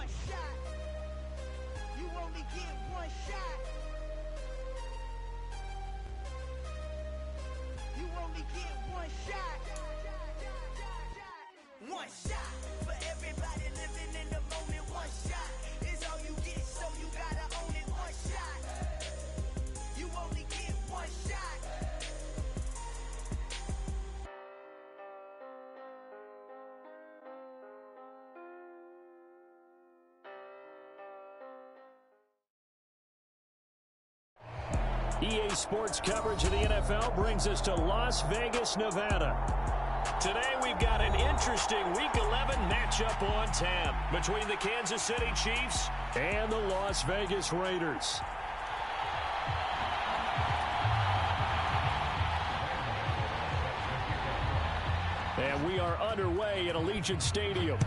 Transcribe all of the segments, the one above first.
one shot. You only get one shot. You only get one shot. One shot for everybody living in the moment. One shot is all you get, so you gotta own it. One shot. You only get one shot. EA Sports coverage of the NFL brings us to Las Vegas, Nevada. Today we've got an interesting Week 11 matchup on tap between the Kansas City Chiefs and the Las Vegas Raiders. And we are underway at Allegiant Stadium.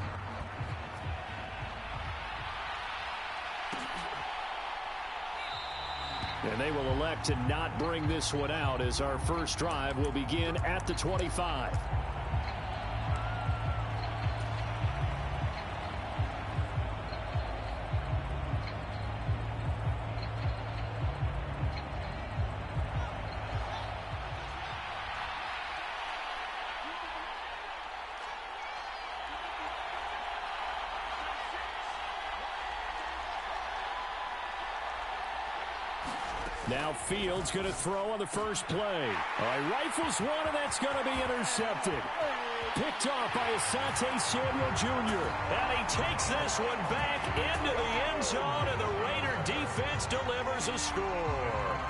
And they will elect to not bring this one out as our first drive will begin at the 25. Now Fields going to throw on the first play. All right, rifles one, and that's going to be intercepted. Picked off by Asante Samuel Jr. And he takes this one back into the end zone, and the Raider defense delivers a score.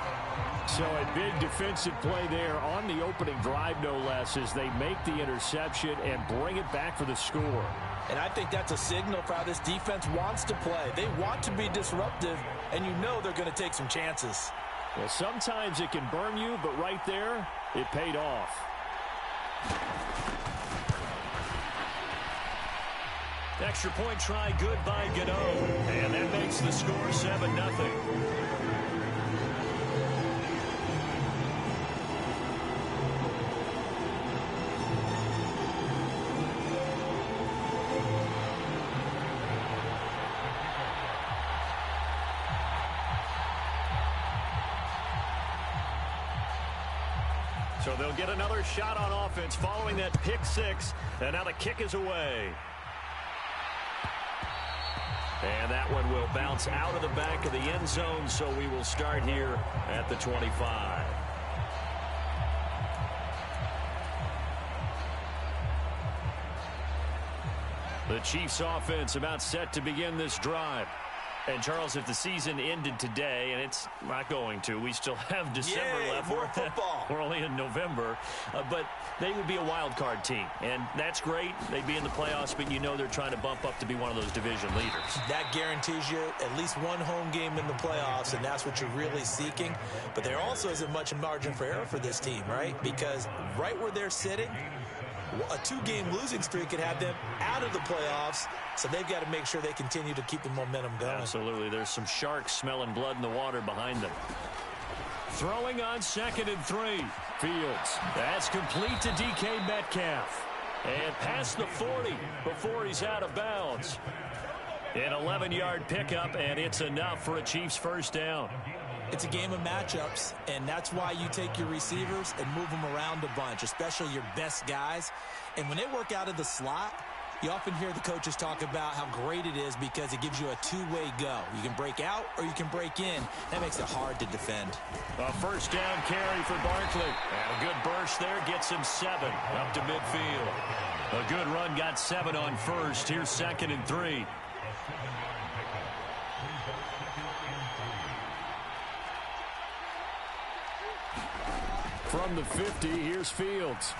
So a big defensive play there on the opening drive, no less, as they make the interception and bring it back for the score. And I think that's a signal for how this defense wants to play. They want to be disruptive, and you know they're going to take some chances. Well, sometimes it can burn you, but right there, it paid off. Extra point try good by Gano. And that makes the score 7-0. So they'll get another shot on offense following that pick six. And now the kick is away. And that one will bounce out of the back of the end zone, so we will start here at the 25. The Chiefs offense about set to begin this drive. And, Charles, if the season ended today, and it's not going to, we still have December left. More football. We're only in November. But they would be a wild card team. And that's great. They'd be in the playoffs, but you know they're trying to bump up to be one of those division leaders. That guarantees you at least one home game in the playoffs, and that's what you're really seeking. But there also isn't much margin for error for this team, right? Because right where they're sitting, a two-game losing streak could have them out of the playoffs, so they've got to make sure they continue to keep the momentum going. Absolutely. There's some sharks smelling blood in the water behind them. Throwing on 2nd and 3. Fields. That's complete to DK Metcalf. And past the 40 before he's out of bounds. An 11-yard pickup, and it's enough for a Chiefs first down. It's a game of matchups, and that's why you take your receivers and move them around a bunch, especially your best guys. And when they work out of the slot, you often hear the coaches talk about how great it is because it gives you a two-way go. You can break out or you can break in. That makes it hard to defend. A first down carry for Barkley. And a good burst there gets him 7 up to midfield. A good run got 7 on first. Here's 2nd and 3. From the 50, here's Fields.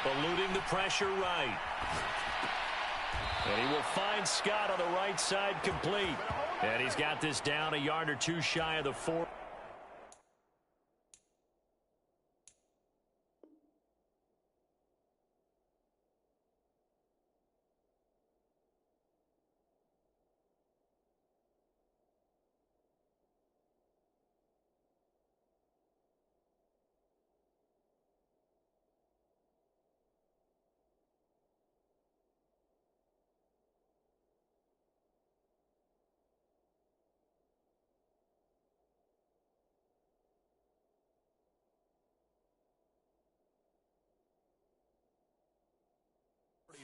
Eluding the pressure right. And he will find Scott on the right side complete. And he's got this down a yard or two shy of the 4.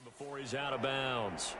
Before he's out of bounds.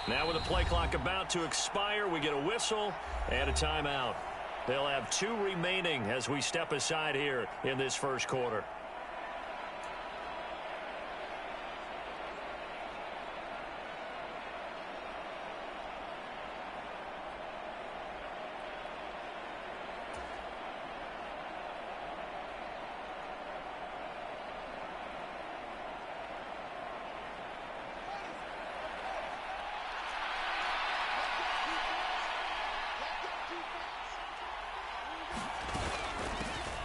Now with the play clock about to expire, we get a whistle and a timeout. They'll have 2 remaining as we step aside here in this first quarter.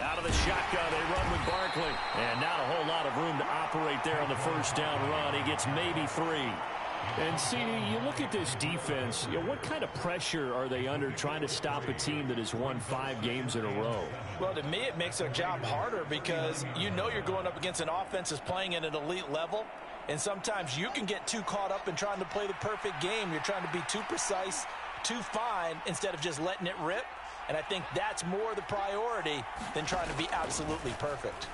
Out of the shotgun, they run with Barkley. And not a whole lot of room to operate there on the first down run. He gets maybe 3. And, CD, you look at this defense, what kind of pressure are they under trying to stop a team that has won 5 games in a row? Well, to me, it makes their job harder because you know you're going up against an offense that's playing at an elite level. And sometimes you can get too caught up in trying to play the perfect game. You're trying to be too precise, too fine, instead of just letting it rip. And I think that's more the priority than trying to be absolutely perfect.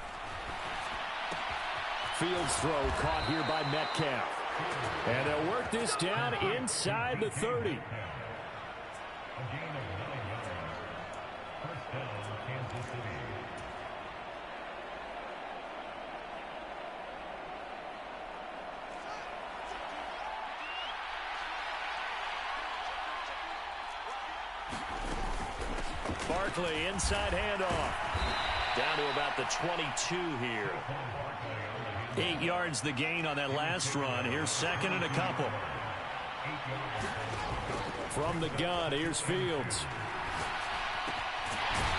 Fields throw caught here by Metcalf. And they'll work this down inside the 30. Barkley, inside handoff. Down to about the 22 here. 8 yards the gain on that last run. Here's second and a couple. From the gun, here's Fields.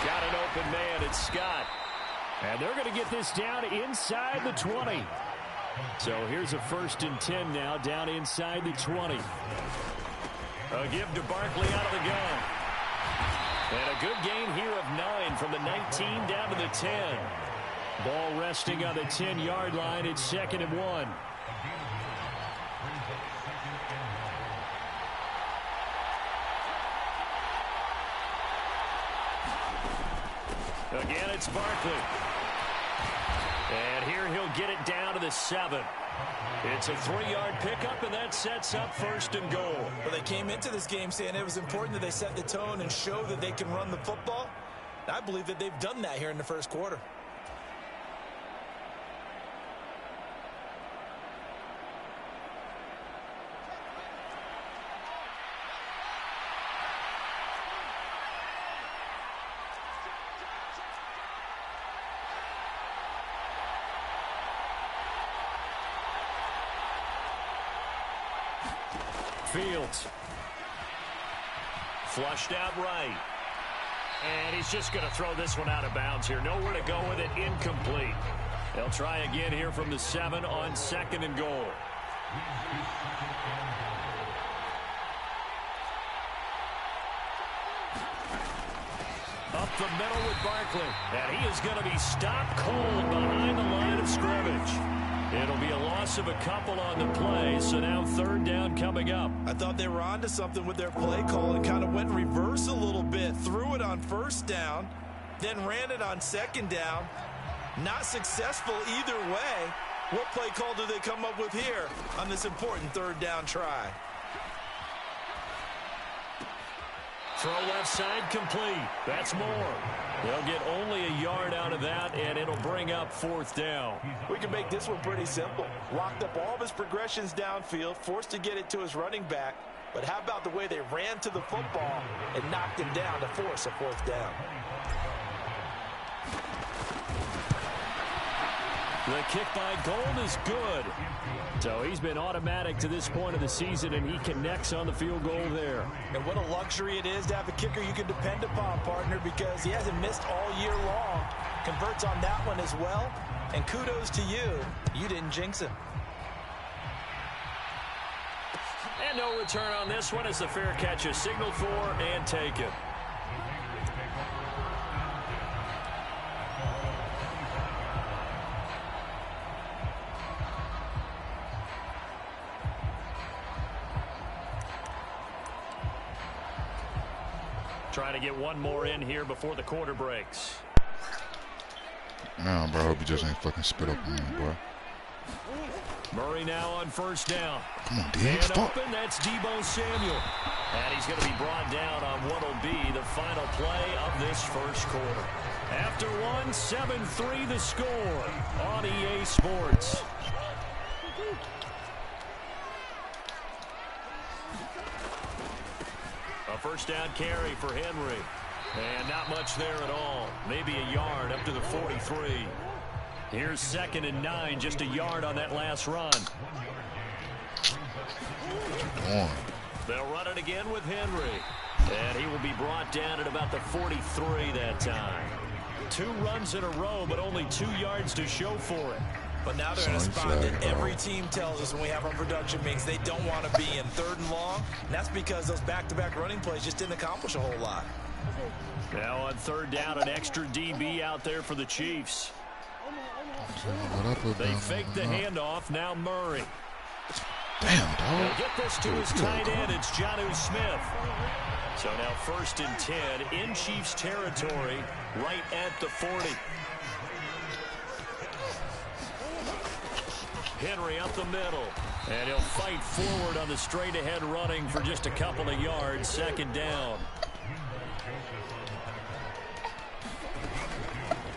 Got an open man, it's Scott. And they're going to get this down inside the 20. So here's a 1st and 10 now, down inside the 20. A give to Barkley out of the gun. And a good gain here of 9 from the 19 down to the 10. Ball resting on the 10-yard line. It's 2nd and 1. Again, it's Barkley. And here he'll get it down to the 7. It's a 3-yard pickup, and that sets up 1st and goal. Well, they came into this game saying it was important that they set the tone and show that they can run the football. I believe that they've done that here in the first quarter. Fields. Flushed out right. And he's just going to throw this one out of bounds here. Nowhere to go with it. Incomplete. They'll try again here from the 7 on 2nd and goal. Up the middle with Barkley. And he is going to be stopped cold behind the line of scrimmage. It'll be a loss of a couple on the play, so now 3rd down coming up. I thought they were onto something with their play call and kind of went in reverse a little bit. Threw it on 1st down, then ran it on 2nd down. Not successful either way. What play call do they come up with here on this important 3rd down try? Throw left side complete. That's more. They'll get only a yard out of that, and it'll bring up 4th down. We can make this one pretty simple. Locked up all of his progressions downfield, forced to get it to his running back. But how about the way they ran to the football and knocked him down to force a 4th down? The kick by Gold is good. So he's been automatic to this point of the season, and he connects on the field goal there. And what a luxury it is to have a kicker you can depend upon, partner, because he hasn't missed all year long. Converts on that one as well. And kudos to you. You didn't jinx him. And no return on this one as the fair catch is signaled for and taken. Trying to get one more in here before the quarter breaks. Nah, bro, I hope you just ain't fucking spit up on me, bro. Murray now on 1st down. Come on, D. And open, that's Deebo Samuel. And he's going to be brought down on what will be the final play of this first quarter. After one, 7-3 the score on EA Sports. A 1st down carry for Henry. And not much there at all. Maybe a yard up to the 43. Here's 2nd and 9, just a yard on that last run. They'll run it again with Henry. And he will be brought down at about the 43 that time. 2 runs in a row, but only 2 yards to show for it. But now they're in a spot that every team tells us when we have our production meetings they don't want to be in 3rd and long. And that's because those back-to-back running plays just didn't accomplish a whole lot. Now on 3rd down, an extra DB out there for the Chiefs. They fake the handoff. Now Murray. Damn, dog. They'll get this to his tight end. It's Jonnu Smith. So now 1st and 10 in Chiefs territory, right at the 40. Henry up the middle. And he'll fight forward on the straight-ahead running for just a couple of yards. 2nd down.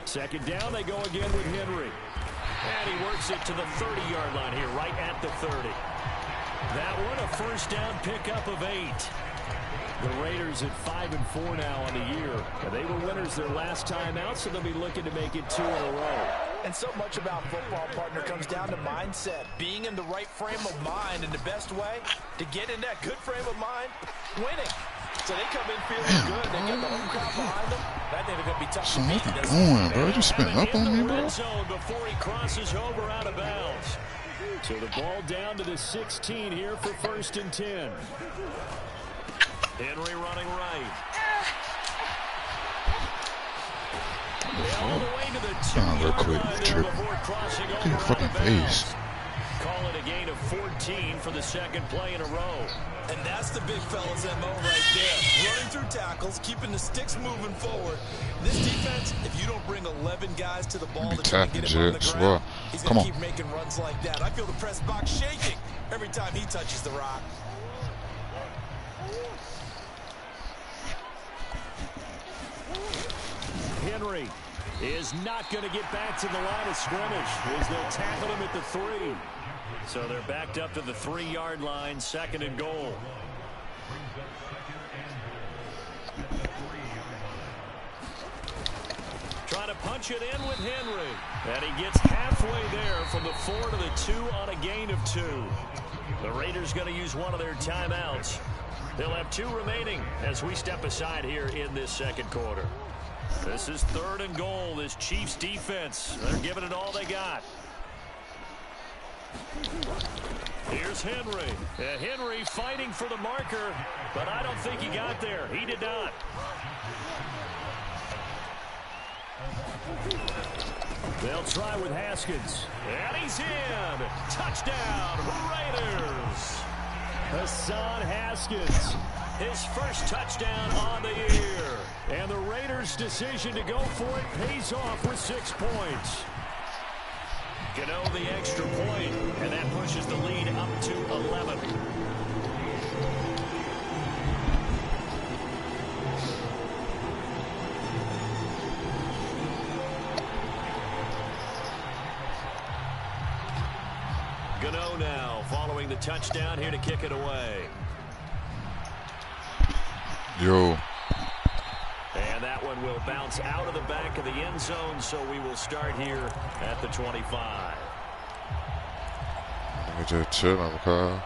2nd down, they go again with Henry. And he works it to the 30-yard line here, right at the 30. That one, a 1st down pickup of 8. The Raiders at 5-4 now on the year. And they were winners their last time out, so they'll be looking to make it 2 in a row. And so much about football, partner, comes down to mindset. Being in the right frame of mind, and the best way to get in that good frame of mind, winning. So they come in feeling good. They get the home crowd behind them. I think they're going to be tough to beat. What you doing, bro? You spinning up on me, bro? Before he crosses over out of bounds. So the ball down to the 16 here for 1st and 10. Henry running right. All the way to the 2-yard line there before crossing over your fucking face. Call it a gain of 14 for the second play in a row. And that's the big fella's MO right there. Running through tackles, keeping the sticks moving forward. This defense, if you don't bring 11 guys to the ball to try to get him on the ground, he's going to keep making runs like that. I feel the press box shaking every time he touches the rock. Henry is not going to get back to the line of scrimmage as they'll tackle him at the 3. So they're backed up to the 3-yard line, 2nd and goal. Trying to punch it in with Henry. And he gets halfway there from the 4 to the 2 on a gain of 2. The Raiders going to use one of their timeouts. They'll have 2 remaining as we step aside here in this second quarter. This is 3rd and goal. This Chiefs defense, they're giving it all they got. Here's Henry. Henry fighting for the marker, but I don't think he got there. He did not. They'll try with Haskins. And he's in. Touchdown, Raiders. Hassan Haskins. His first touchdown on the year. And the Raiders' decision to go for it pays off with 6 points. Gano the extra point, and that pushes the lead up to 11. Gano now following the touchdown here to kick it away. Yo. And that one will bounce out of the back of the end zone, so we will start here at the 25. Nigga just chilling, Kyle.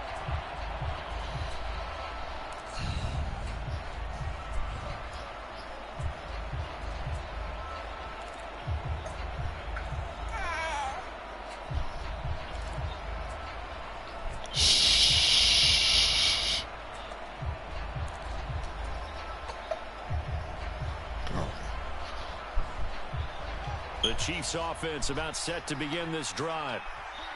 The Chiefs offense about set to begin this drive.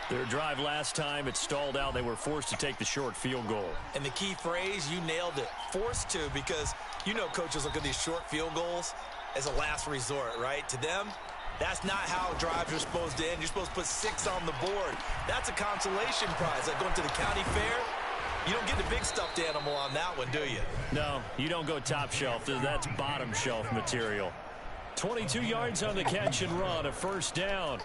Their drive last time, it stalled out. They were forced to take the short field goal. And the key phrase, you nailed it, forced to, because you know coaches look at these short field goals as a last resort, right? To them, that's not how drives are supposed to end. You're supposed to put 6 on the board. That's a consolation prize. Like going to the county fair, you don't get the big stuffed animal on that one, do you? No, you don't go top shelf. That's bottom shelf material. 22 yards on the catch and run, a first down.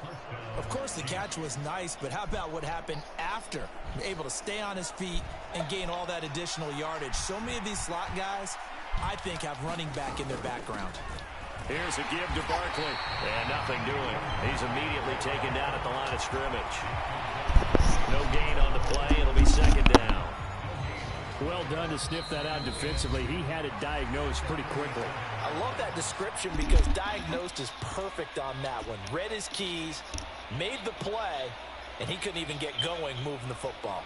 Of course, the catch was nice, but how about what happened after? Able to stay on his feet and gain all that additional yardage. So many of these slot guys, I think, have running back in their background. Here's a give to Barkley, and nothing doing. He's immediately taken down at the line of scrimmage. No gain on the play. It'll be second down. Well done to sniff that out defensively. He had it diagnosed pretty quickly. I love that description because diagnosed is perfect on that one. Read his keys, made the play, and he couldn't even get going moving the football.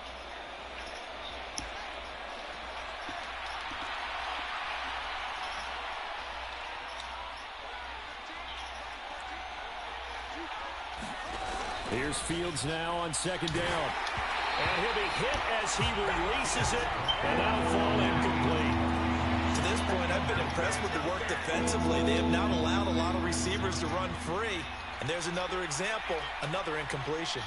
Here's Fields now on second down. And he'll be hit as he releases it, and that'll fall incomplete. To this point, I've been impressed with the work defensively. They have not allowed a lot of receivers to run free. And there's another example, another incompletion.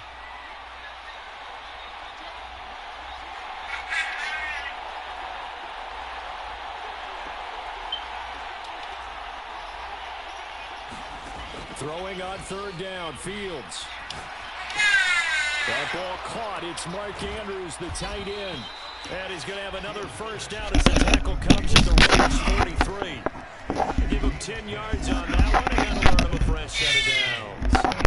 Throwing on third down, Fields. That ball caught. It's Mark Andrews, the tight end. And he's going to have another first down as the tackle comes at the Raiders' 43. Give him 10 yards on that one, and that'll earn him a fresh set of downs.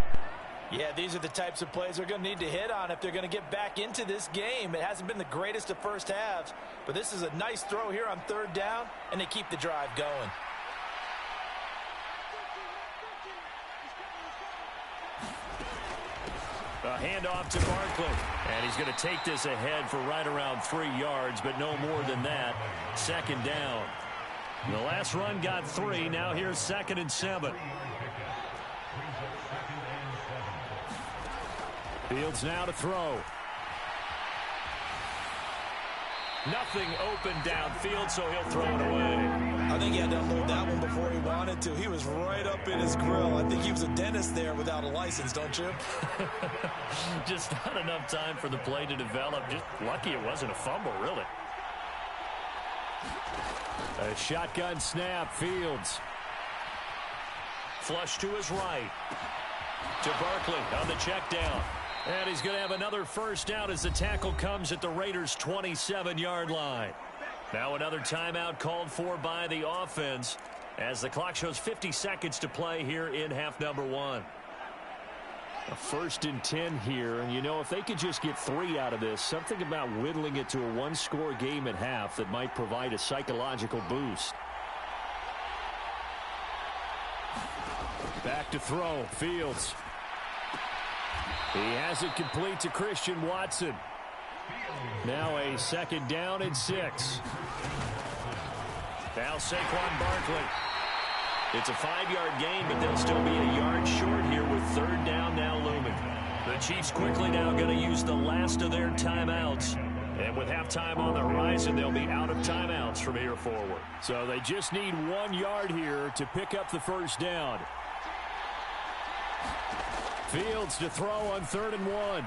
Yeah, these are the types of plays they're going to need to hit on if they're going to get back into this game. It hasn't been the greatest of first halves, but this is a nice throw here on third down, and they keep the drive going. A handoff to Barkley. And he's going to take this ahead for right around 3 yards, but no more than that. Second down. The last run got 3. Now here's 2nd and 7. Fields now to throw. Nothing open downfield, so he'll throw it away. I think he had to unload that one before he wanted to. He was right up in his grill. I think he was a dentist there without a license, don't you? Just not enough time for the play to develop. Just lucky it wasn't a fumble, really. A shotgun snap, Fields. Flush to his right. To Barkley on the check down. And he's going to have another first down as the tackle comes at the Raiders' 27-yard line. Now another timeout called for by the offense as the clock shows 50 seconds to play here in half number 1. A 1st and 10 here, and you know, if they could just get 3 out of this, something about whittling it to a 1-score game at half that might provide a psychological boost. Back to throw, Fields. He has it complete to Christian Watson. Now a 2nd down and 6. Now Saquon Barkley. It's a 5-yard gain, but they'll still be a yard short here with 3rd down now looming. The Chiefs quickly now going to use the last of their timeouts. And with halftime on the horizon, they'll be out of timeouts from here forward. So they just need 1 yard here to pick up the first down. Fields to throw on 3rd and 1.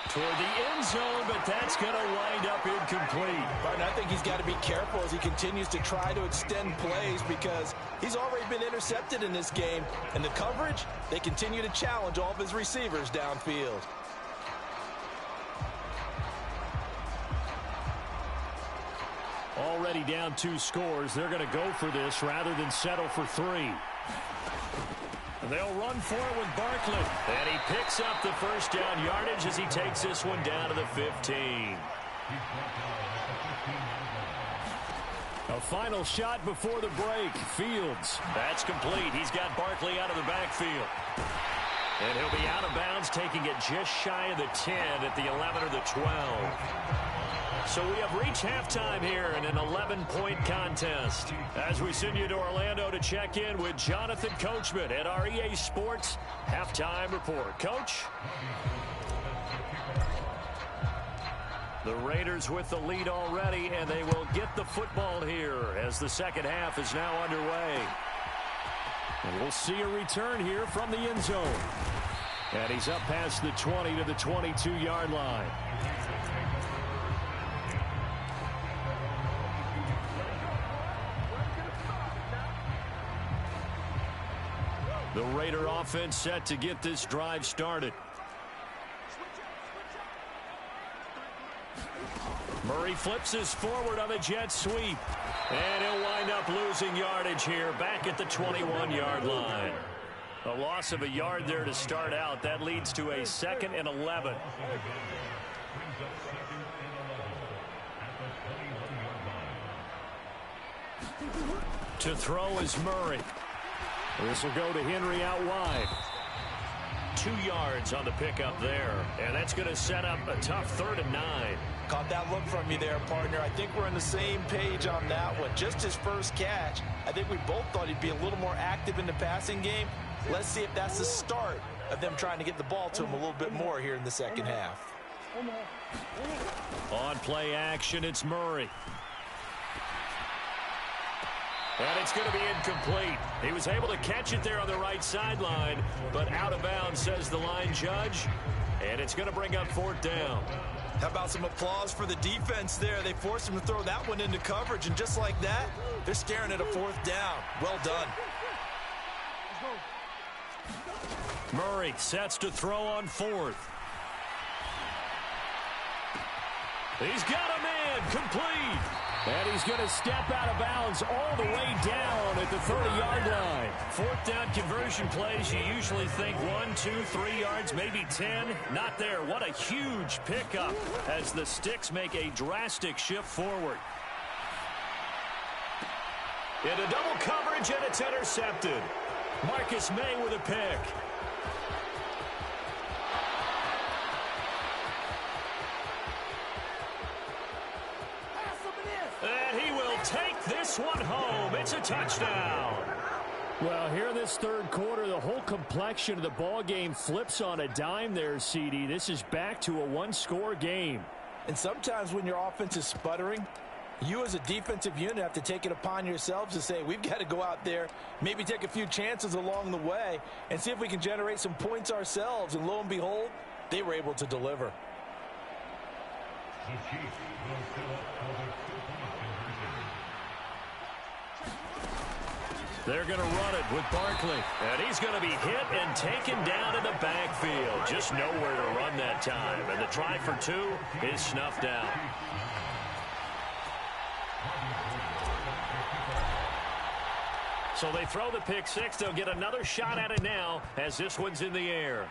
Toward the end zone, but that's going to wind up incomplete. Martin, I think he's got to be careful as he continues to try to extend plays because he's already been intercepted in this game. And the coverage, they continue to challenge all of his receivers downfield. Already down 2 scores. They're going to go for this rather than settle for 3. They'll run for it with Barkley. And he picks up the first down yardage as he takes this one down to the 15. A final shot before the break. Fields. That's complete. He's got Barkley out of the backfield. And he'll be out of bounds, taking it just shy of the 10 at the 11 or the 12. So we have reached halftime here in an 11-point contest. As we send you to Orlando to check in with Jonathan Coachman at our EA Sports Halftime Report. Coach? The Raiders with the lead already, and they will get the football here as the second half is now underway. And we'll see a return here from the end zone. And he's up past the 20 to the 22-yard line. The Raider offense set to get this drive started. Murray flips his forward on a jet sweep. And he'll wind up losing yardage here back at the 21-yard line. A loss of a yard there to start out. That leads to a 2nd and 11. To throw is Murray. This will go to Henry out wide. 2 yards on the pickup there. And that's going to set up a tough 3rd and 9. Caught that look from you there, partner. I think we're on the same page on that one. Just his first catch. I think we both thought he'd be a little more active in the passing game. Let's see if that's the start of them trying to get the ball to him a little bit more here in the second half. On play action, it's Murray. And it's going to be incomplete. He was able to catch it there on the right sideline, but out of bounds, says the line judge. And it's going to bring up 4th down. How about some applause for the defense there? They forced him to throw that one into coverage, and just like that, they're staring at a 4th down. Well done. Murray sets to throw on 4th. He's got a man, complete. And he's going to step out of bounds all the way down at the 30-yard line. 4th down conversion plays, you usually think 1, 2, 3 yards, maybe 10. Not there. What a huge pickup as the Sticks make a drastic shift forward. Into double coverage, and it's intercepted. Marcus May with a pick. And he will take this one home. It's a touchdown. Well, here in this third quarter, the whole complexion of the ball game flips on a dime there, CD. This is back to a one-score game. And sometimes when your offense is sputtering, you as a defensive unit have to take it upon yourselves to say, we've got to go out there, maybe take a few chances along the way, and see if we can generate some points ourselves. And lo and behold, they were able to deliver. They're going to run it with Barkley. And he's going to be hit and taken down in the backfield. Just nowhere to run that time. And the try for two is snuffed out. So they throw the pick six. They'll get another shot at it now as this one's in the air.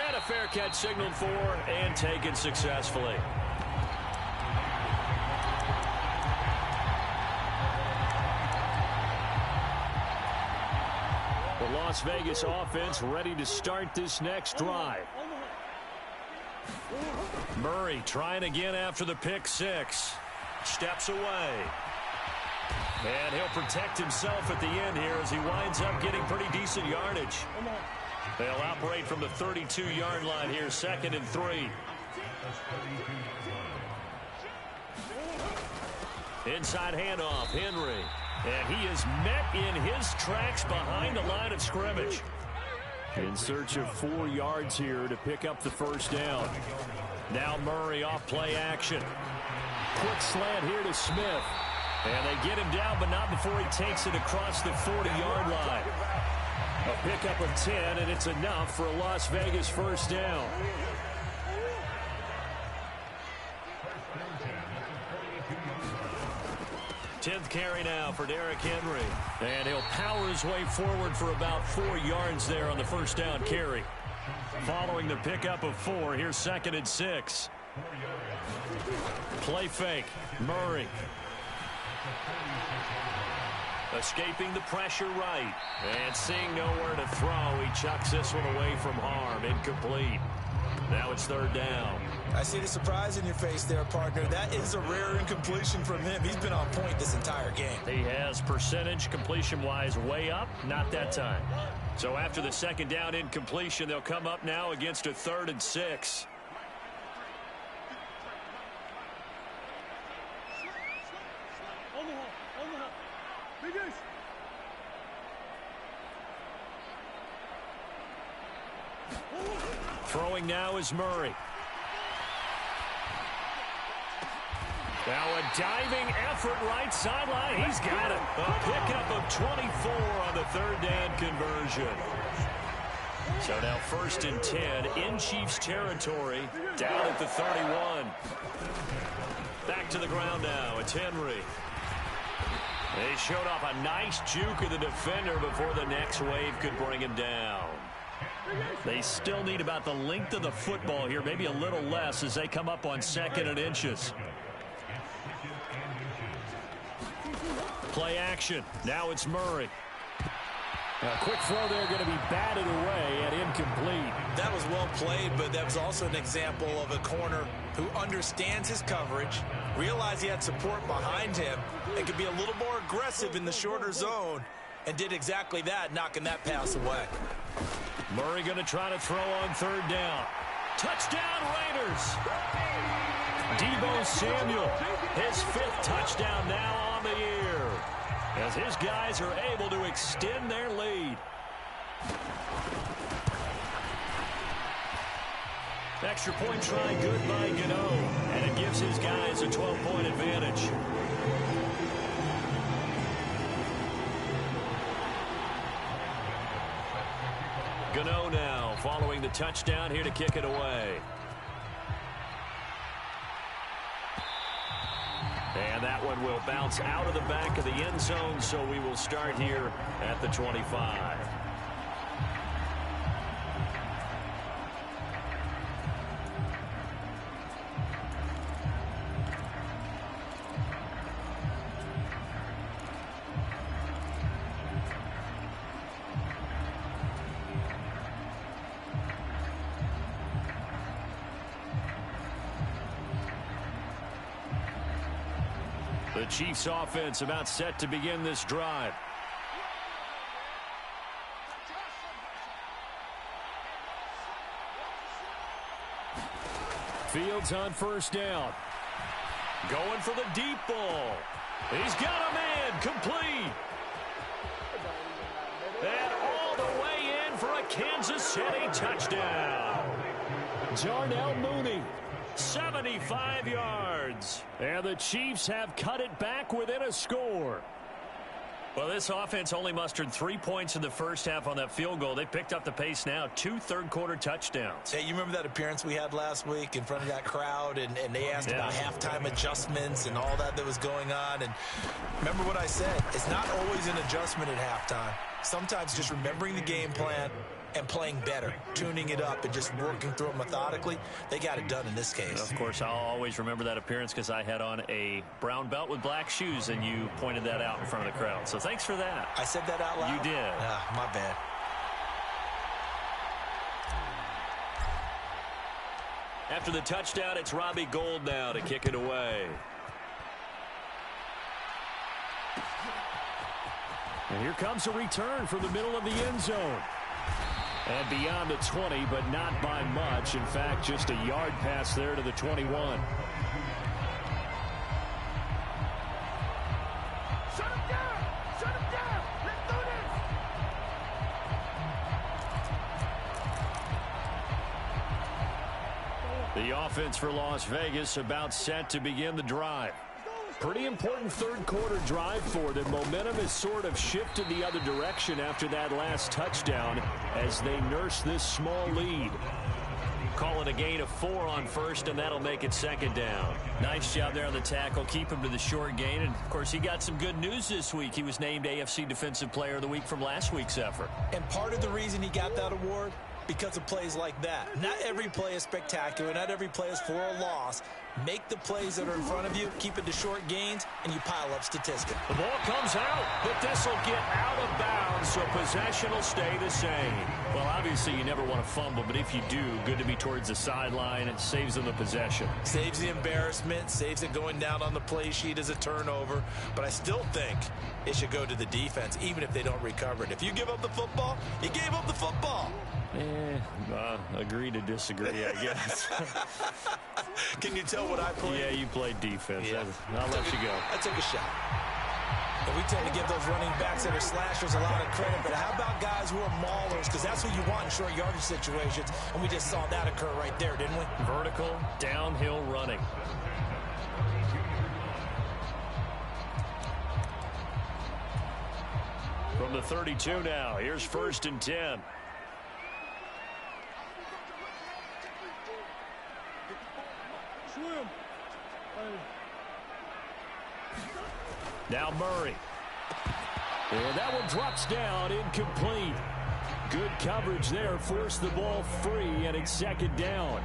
And a fair catch signaled for and taken successfully. The Las Vegas offense ready to start this next drive. Murray trying again after the pick six. Steps away. And he'll protect himself at the end here as he winds up getting pretty decent yardage. They'll operate from the 32-yard line here, 2nd and 3. Inside handoff, Henry. And he is met in his tracks behind the line of scrimmage. In search of 4 yards here to pick up the first down. Now Murray off play action. Quick slant here to Smith. And they get him down, but not before he takes it across the 40-yard line. A pickup of 10, and it's enough for a Las Vegas first down. Tenth carry now for Derrick Henry. And he'll power his way forward for about 4 yards there on the first down carry. Following the pickup of 4, here's 2nd and 6. Play fake, Murray. Escaping the pressure right. And seeing nowhere to throw, he chucks this one away from harm. Incomplete. Now it's 3rd down. I see the surprise in your face there, partner. That is a rare incompletion from him. He's been on point this entire game. He has percentage completion-wise way up. Not that time. So after the 2nd down incompletion, they'll come up now against a 3rd and 6. Throwing now is Murray. Now a diving effort right sideline. He's got it. A pickup of 24 on the 3rd down conversion. So now 1st and 10 in Chiefs territory, down at the 31. Back to the ground now. It's Henry. They showed off a nice juke of the defender before the next wave could bring him down. They still need about the length of the football here, maybe a little less as they come up on 2nd and inches. Play action. Now it's Murray. A quick throw there going to be batted away and incomplete. That was well played, but that was also an example of a corner who understands his coverage, realized he had support behind him, and could be a little more aggressive in the shorter zone, and did exactly that, knocking that pass away. Murray going to try to throw on 3rd down. Touchdown, Raiders! Deebo Samuel, his 5th touchdown now on the year, as his guys are able to extend their lead. Extra point try good by Gano, and it gives his guys a 12-point advantage. Gano now following the touchdown here to kick it away. And that one will bounce out of the back of the end zone, so we will start here at the 25. The Chiefs offense about set to begin this drive. Fields on first down. Going for the deep ball. He's got a man complete. And all the way in for a Kansas City touchdown. Darnell Mooney, 75 yards. And the Chiefs have cut it back within a score. Well, this offense only mustered 3 points in the first half on that field goal. They picked up the pace now. 2 third-quarter touchdowns. Hey, you remember that appearance we had last week in front of that crowd, and they asked about halftime adjustments and all that was going on. And remember what I said. It's not always an adjustment at halftime. Sometimes just remembering the game plan and playing better, tuning it up and just working through it methodically. They got it done in this case. Of course, I'll always remember that appearance because I had on a brown belt with black shoes, and you pointed that out in front of the crowd. So thanks for that. I said that out loud? You did. My bad. After the touchdown, it's Robbie Gould now to kick it away. And here comes a return from the middle of the end zone. And beyond the 20, but not by much. In fact, just a yard pass there to the 21. Shut him down! Shut him down! Let's do this! The offense for Las Vegas about set to begin the drive. Pretty important third-quarter drive for them. Momentum has sort of shifted the other direction after that last touchdown as they nurse this small lead. Call it a gain of 4 on first, and that'll make it second down. Nice job there on the tackle. Keep him to the short gain. And, of course, he got some good news this week. He was named AFC Defensive Player of the Week from last week's effort. And part of the reason he got that award, because of plays like that. Not every play is spectacular. Not every play is for a loss. Make the plays that are in front of you, keep it to short gains, and you pile up statistics. The ball comes out, but this will get out of bounds, so possession will stay the same. Well, obviously, you never want to fumble, but if you do, good to be towards the sideline. It saves them the possession. Saves the embarrassment, saves it going down on the play sheet as a turnover. But I still think it should go to the defense, even if they don't recover it. If you give up the football, you gave up the football. Agree to disagree, I guess. Can you tell what I played? Yeah, you played defense. Yeah. I'll let you go. I took a shot. And we tend to give those running backs that are slashers a lot of credit, but how about guys who are maulers? Because that's what you want in short yardage situations, and we just saw that occur right there, didn't we? Vertical, downhill running. From the 32 now, here's 1st and 10. Now Murray. And that one drops down, incomplete. Good coverage there, forced the ball free, and it's second down.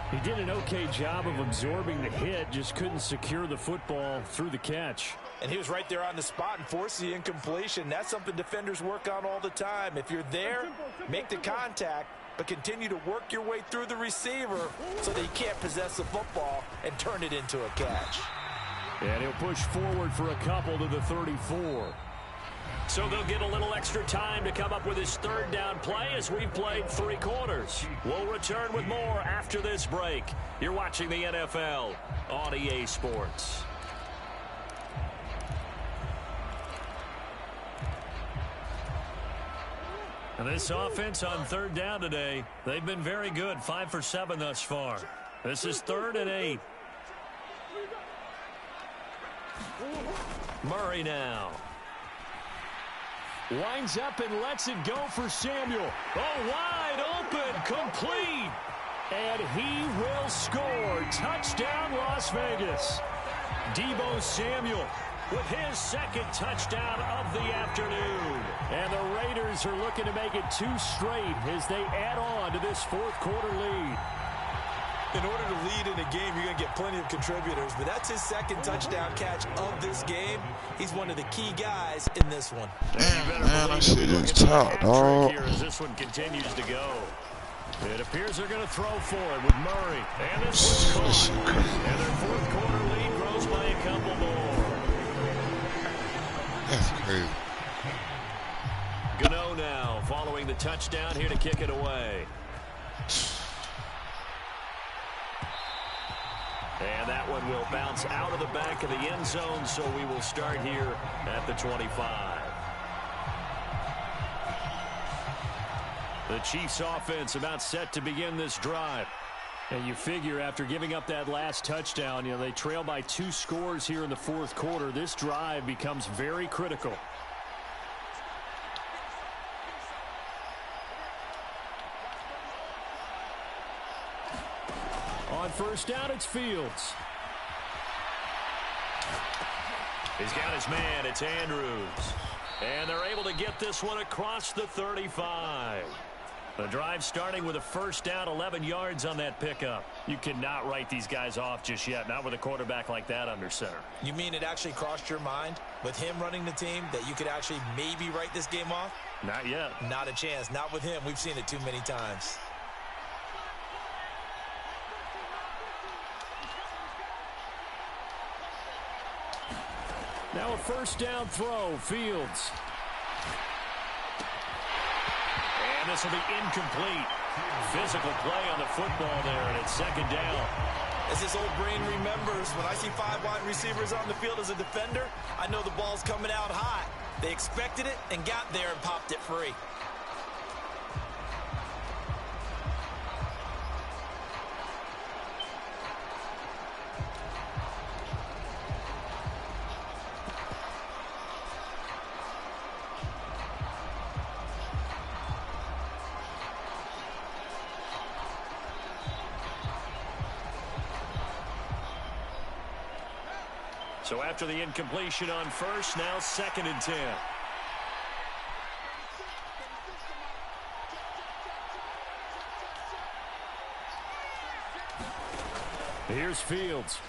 He did an okay job of absorbing the hit, just couldn't secure the football through the catch. And he was right there on the spot and forced the incompletion. That's something defenders work on all the time. If you're there, make the contact, but continue to work your way through the receiver so that he can't possess the football and turn it into a catch. And he'll push forward for a couple to the 34. So they'll get a little extra time to come up with his third down play as we've played 3 quarters. We'll return with more after this break. You're watching the NFL on EA Sports. And this offense on third down today, they've been very good. 5 for 7 thus far. This is 3rd and 8. Murray now. Winds up and lets it go for Samuel. Oh, wide open, complete. And he will score. Touchdown, Las Vegas. Deebo Samuel with his 2nd touchdown of the afternoon. And the Raiders are looking to make it 2 straight as they add on to this 4th quarter lead. In order to lead in a game, you're going to get plenty of contributors, but that's his 2nd touchdown catch of this game. He's one of the key guys in this one. Man, I see this top, dog. As this one continues to go. It appears they're going to throw for it with Murray. And this one's caught. And their 4th quarter lead grows by a couple more. That's crazy. Gano now following the touchdown here to kick it away. And that one will bounce out of the back of the end zone, so we will start here at the 25. The Chiefs offense about set to begin this drive. And you figure after giving up that last touchdown, they trail by 2 scores here in the fourth quarter. This drive becomes very critical. On first down, it's Fields. He's got his man. It's Andrews. And they're able to get this one across the 35. The drive starting with a first down, 11 yards on that pickup. You cannot write these guys off just yet, not with a quarterback like that under center. You mean it actually crossed your mind with him running the team that you could actually maybe write this game off? Not yet. Not a chance. Not with him. We've seen it too many times. Now a first down throw, Fields. And this will be incomplete. Physical play on the football there, and it's second down. As this old brain remembers, when I see 5 wide receivers on the field as a defender, I know the ball's coming out hot. They expected it and got there and popped it free. So after the incompletion on first, now 2nd and 10. Here's Fields.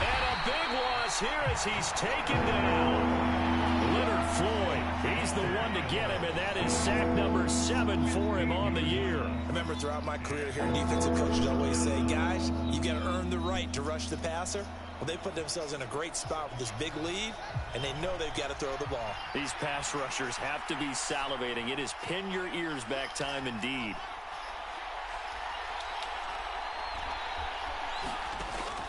And a big loss here as he's taken down. Leonard Floyd, he's the one to get him, and that is sack number 7 for him on the year. I remember throughout my career here, defensive coaches always say, guys, you got to earn the right to rush the passer. Well, they put themselves in a great spot with this big lead, and they know they've got to throw the ball. These pass rushers have to be salivating. It is pin your ears back time indeed.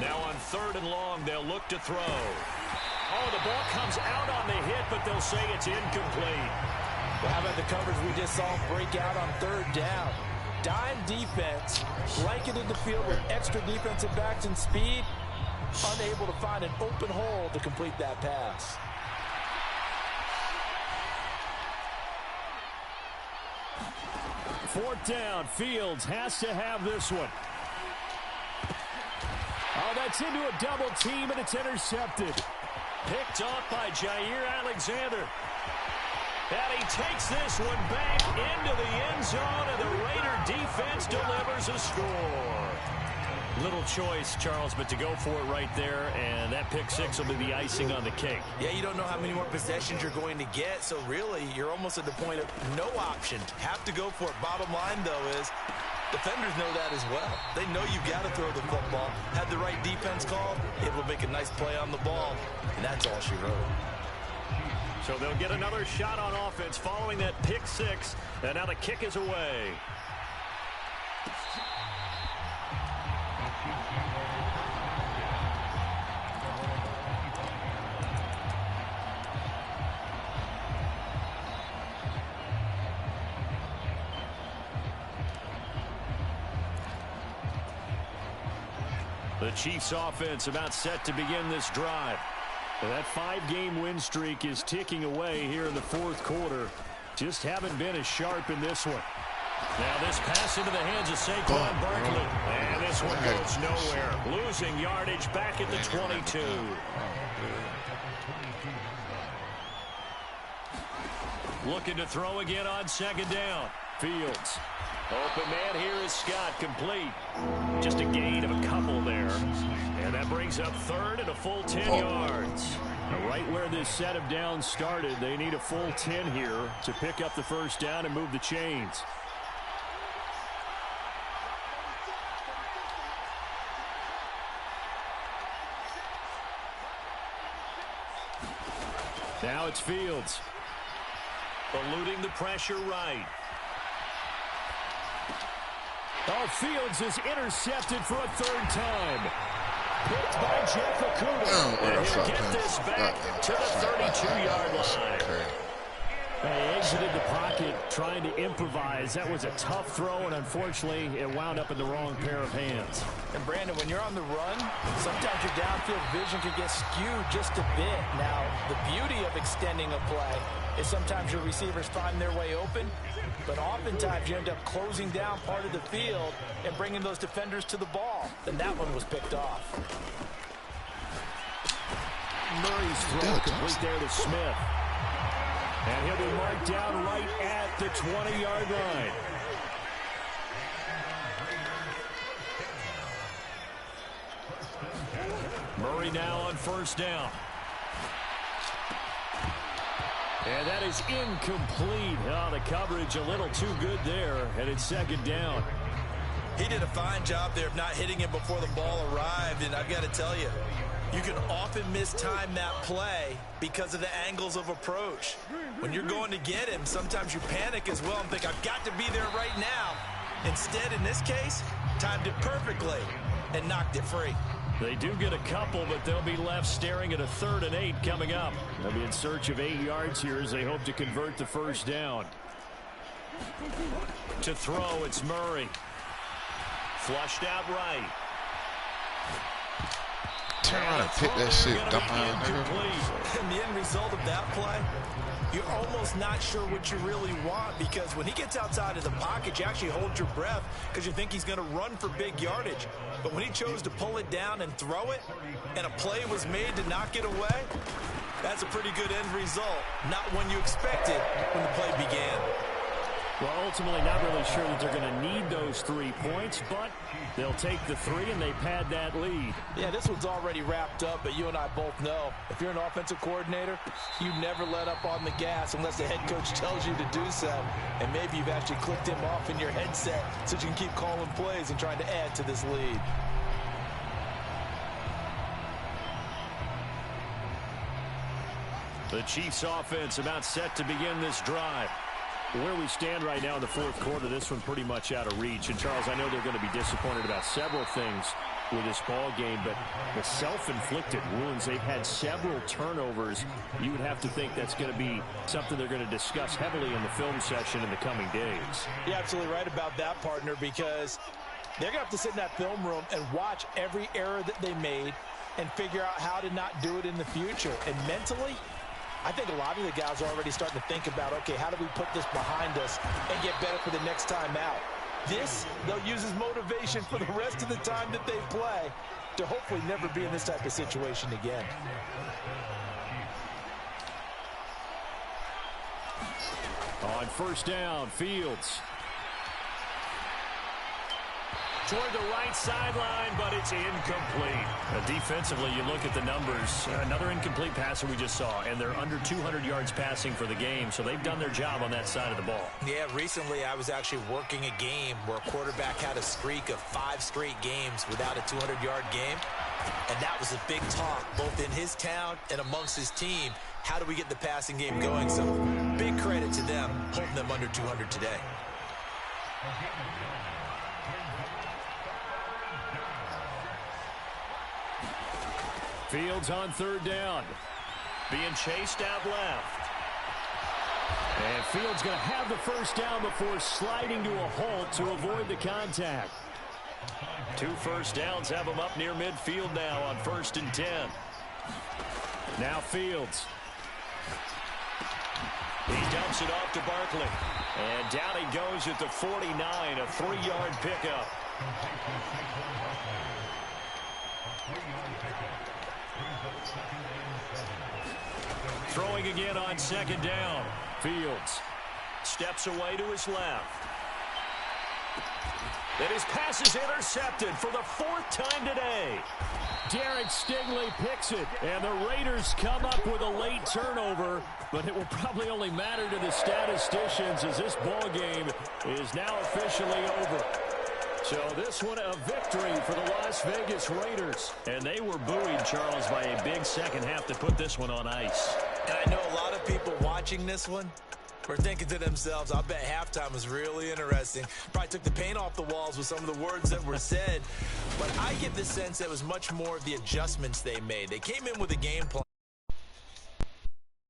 Now on 3rd and long, they'll look to throw. Oh, the ball comes out on the hit, but they'll say it's incomplete. Well, how about the coverage we just saw break out on 3rd down? Dime defense, blanketed the field with extra defensive backs and speed, unable to find an open hole to complete that pass. Fourth down, Fields has to have this one. Oh, that's into a double team, and it's intercepted. Picked off by Jair Alexander. And he takes this one back into the end zone, and the Raider defense delivers a score. Little choice, Charles, but to go for it right there, and that pick 6 will be the icing on the cake. Yeah, you don't know how many more possessions you're going to get, so really you're almost at the point of no option. Have to go for it. Bottom line, though, is defenders know that as well. They know you've got to throw the football. Had the right defense call, able to make a nice play on the ball, and that's all she wrote. So they'll get another shot on offense following that pick 6, and now the kick is away. The Chiefs offense about set to begin this drive. That 5-game win streak is ticking away here in the fourth quarter. Just haven't been as sharp in this one. Now this pass into the hands of Saquon Barkley. And this one goes nowhere. Losing yardage back at the 22. Looking to throw again on 2nd down. Fields. Open man here is Scott, complete. Just a gain of a couple there. And that brings up 3rd and a full 10 yards. Right where this set of downs started, they need a full 10 here to pick up the first down and move the chains. Now it's Fields. Eluding the pressure right. Oh, Fields is intercepted for a third time. Picked by Jeff Okudah. And he'll get this back to the 32-yard line. They exited the pocket trying to improvise. That was a tough throw, and unfortunately, it wound up in the wrong pair of hands. And, Brandon, when you're on the run, sometimes your downfield vision can get skewed just a bit. Now, the beauty of extending a play is sometimes your receivers find their way open, but oftentimes you end up closing down part of the field and bringing those defenders to the ball. And that one was picked off. Murray's throw complete there to Smith. And he'll be marked down right at the 20-yard line. Murray now on first down. And that is incomplete. Oh, the coverage a little too good there, and it's second down. He did a fine job there of not hitting him before the ball arrived, and I've got to tell you, you can often mistime that play because of the angles of approach. When you're going to get him, sometimes you panic as well and think, I've got to be there right now. Instead, in this case, timed it perfectly and knocked it free. They do get a couple, but they'll be left staring at a 3rd and 8 coming up. They'll be in search of 8 yards here as they hope to convert the first down. To throw, it's Murray. Flushed out right. Turn around and pick that shit, dumbass nigga. And the end result of that play, you're almost not sure what you really want, because when he gets outside of the pocket, you actually hold your breath because you think he's going to run for big yardage. But when he chose to pull it down and throw it, and a play was made to knock it away, that's a pretty good end result. Not one you expected when the play began. Well, ultimately not really sure that they're going to need those 3 points, but they'll take the 3 and they pad that lead. Yeah, this one's already wrapped up, but you and I both know if you're an offensive coordinator, you never let up on the gas unless the head coach tells you to do so. And maybe you've actually clicked him off in your headset so you can keep calling plays and trying to add to this lead. The Chiefs offense about set to begin this drive. Where we stand right now in the fourth quarter, this one pretty much out of reach. And, Charles, I know they're going to be disappointed about several things with this ball game, but the self-inflicted wounds, they've had several turnovers. You would have to think that's going to be something they're going to discuss heavily in the film session in the coming days. You're absolutely right about that, partner, because they're going to have to sit in that film room and watch every error that they made and figure out how to not do it in the future. And mentally, I think a lot of the guys are already starting to think about, okay, how do we put this behind us and get better for the next time out? This, they'll use as motivation for the rest of the time that they play to hopefully never be in this type of situation again. On first down, Fields. Toward the right sideline, but it's incomplete. Defensively, you look at the numbers. Another incomplete passer we just saw, and they're under 200 yards passing for the game, so they've done their job on that side of the ball. Yeah, recently I was actually working a game where a quarterback had a streak of 5 straight games without a 200-yard game, and that was a big talk both in his town and amongst his team. How do we get the passing game going? So big credit to them, holding them under 200 today. Fields on third down. Being chased out left. And Fields going to have the first down before sliding to a halt to avoid the contact. 2 first downs have him up near midfield now on 1st and 10. Now Fields. He dumps it off to Barkley. And down he goes at the 49, a 3-yard pickup. Throwing again on 2nd down. Fields steps away to his left. And his pass is intercepted for the 4th time today. Derek Stingley picks it, and the Raiders come up with a late turnover, but it will probably only matter to the statisticians as this ball game is now officially over. So this one a victory for the Las Vegas Raiders. And they were buoyed, Charles, by a big second half to put this one on ice. And I know a lot people watching this one were thinking to themselves, I bet halftime was really interesting. Probably took the paint off the walls with some of the words that were said. But I get the sense that it was much more of the adjustments they made. They came in with a game plan.